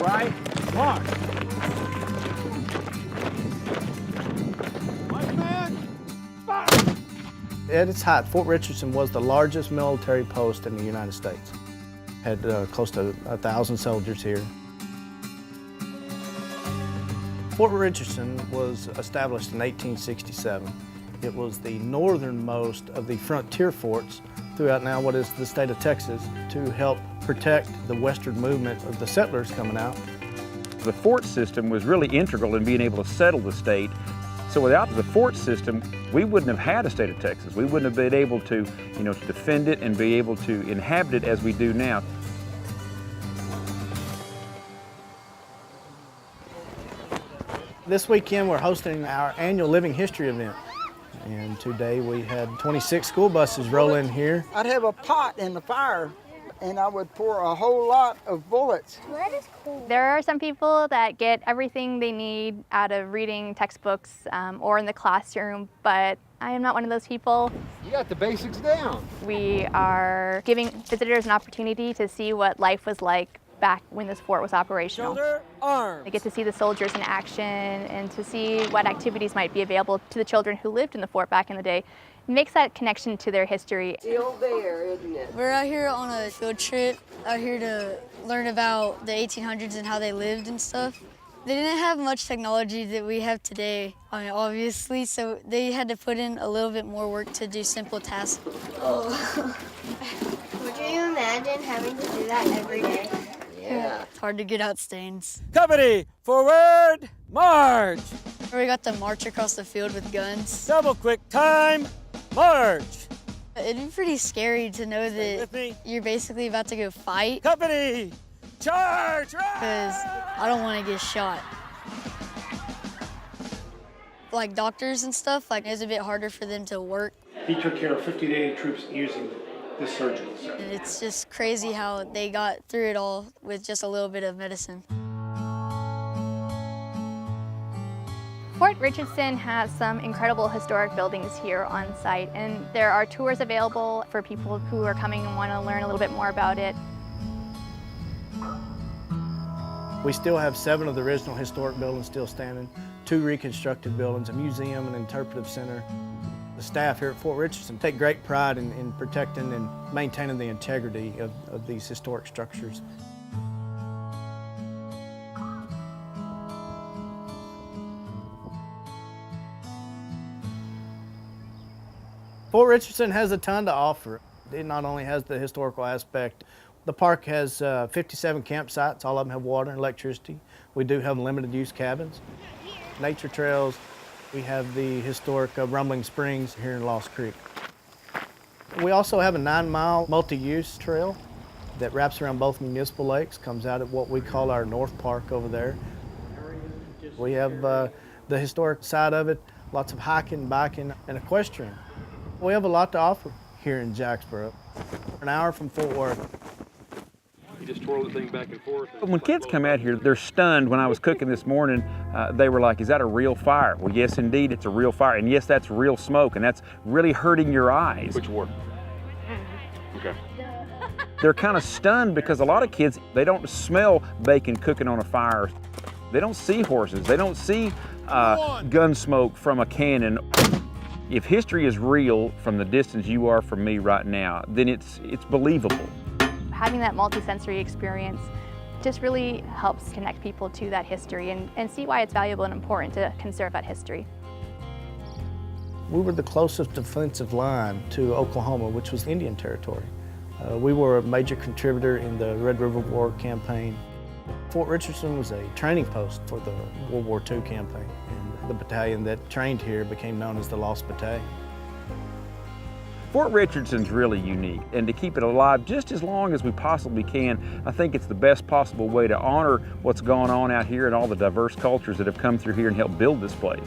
right, march. White man, fire! At its height, Fort Richardson was the largest military post in the United States. Had close to 1,000 soldiers here. Fort Richardson was established in 1867. It was the northernmost of the frontier forts throughout now what is the state of Texas to help protect the westward movement of the settlers coming out. The fort system was really integral in being able to settle the state. So without the fort system, we wouldn't have had a state of Texas. We wouldn't have been able to, to defend it and be able to inhabit it as we do now. This weekend we're hosting our annual Living History event. And today we had 26 school buses roll in here. I'd have a pot in the fire and I would pour a whole lot of bullets. That is cool. There are some people that get everything they need out of reading textbooks or in the classroom, but I am not one of those people. You got the basics down. We are giving visitors an opportunity to see what life was like back when this fort was operational. Shoulder, arms. They get to see the soldiers in action and to see what activities might be available to the children who lived in the fort back in the day. It makes that connection to their history. Still there, isn't it? We're out here on a field trip, out here to learn about the 1800s and how they lived and stuff. They didn't have much technology that we have today, obviously, so they had to put in a little bit more work to do simple tasks. Oh. Would you imagine having to do that every day? Yeah. It's hard to get out stains. Company, forward, march. We got to march across the field with guns. Double quick time, march. It'd be pretty scary to know with that me. you're basically about to go fight, Company, charge! because I don't want to get shot. Like doctors and stuff, it's a bit harder for them to work. He took care of 50 to 80 troops using this surgical set. And it's just crazy how they got through it all with just a little bit of medicine. Fort Richardson has some incredible historic buildings here on site, and there are tours available for people who are coming and want to learn a little bit more about it. We still have 7 of the original historic buildings still standing, 2 reconstructed buildings, a museum, an interpretive center. The staff here at Fort Richardson take great pride in protecting and maintaining the integrity of these historic structures. Fort Richardson has a ton to offer. It not only has the historical aspect, the park has 57 campsites, all of them have water and electricity. We do have limited use cabins, nature trails. We have the historic Rumbling Springs here in Lost Creek. We also have a 9-mile multi-use trail that wraps around both municipal lakes, comes out at what we call our North Park over there. We have the historic side of it, lots of hiking, biking, and equestrian. We have a lot to offer here in Jacksboro. An hour from Fort Worth. You just twirl the thing back and forth. When kids come out here, they're stunned. When I was cooking this morning, they were like, is that a real fire? Well, yes, indeed, it's a real fire. And yes, that's real smoke, and that's really hurting your eyes. Which one? Okay. They're kind of stunned because a lot of kids, they don't smell bacon cooking on a fire. They don't see horses. They don't see gun smoke from a cannon. If history is real from the distance you are from me right now, then it's believable. Having that multi-sensory experience just really helps connect people to that history and see why it's valuable and important to conserve that history. We were the closest defensive line to Oklahoma, which was Indian Territory. We were a major contributor in the Red River War campaign. Fort Richardson was a training post for the World War II campaign, and the battalion that trained here became known as the Lost Battalion. Fort Richardson's really unique, and to keep it alive just as long as we possibly can, I think it's the best possible way to honor what's going on out here and all the diverse cultures that have come through here and helped build this place.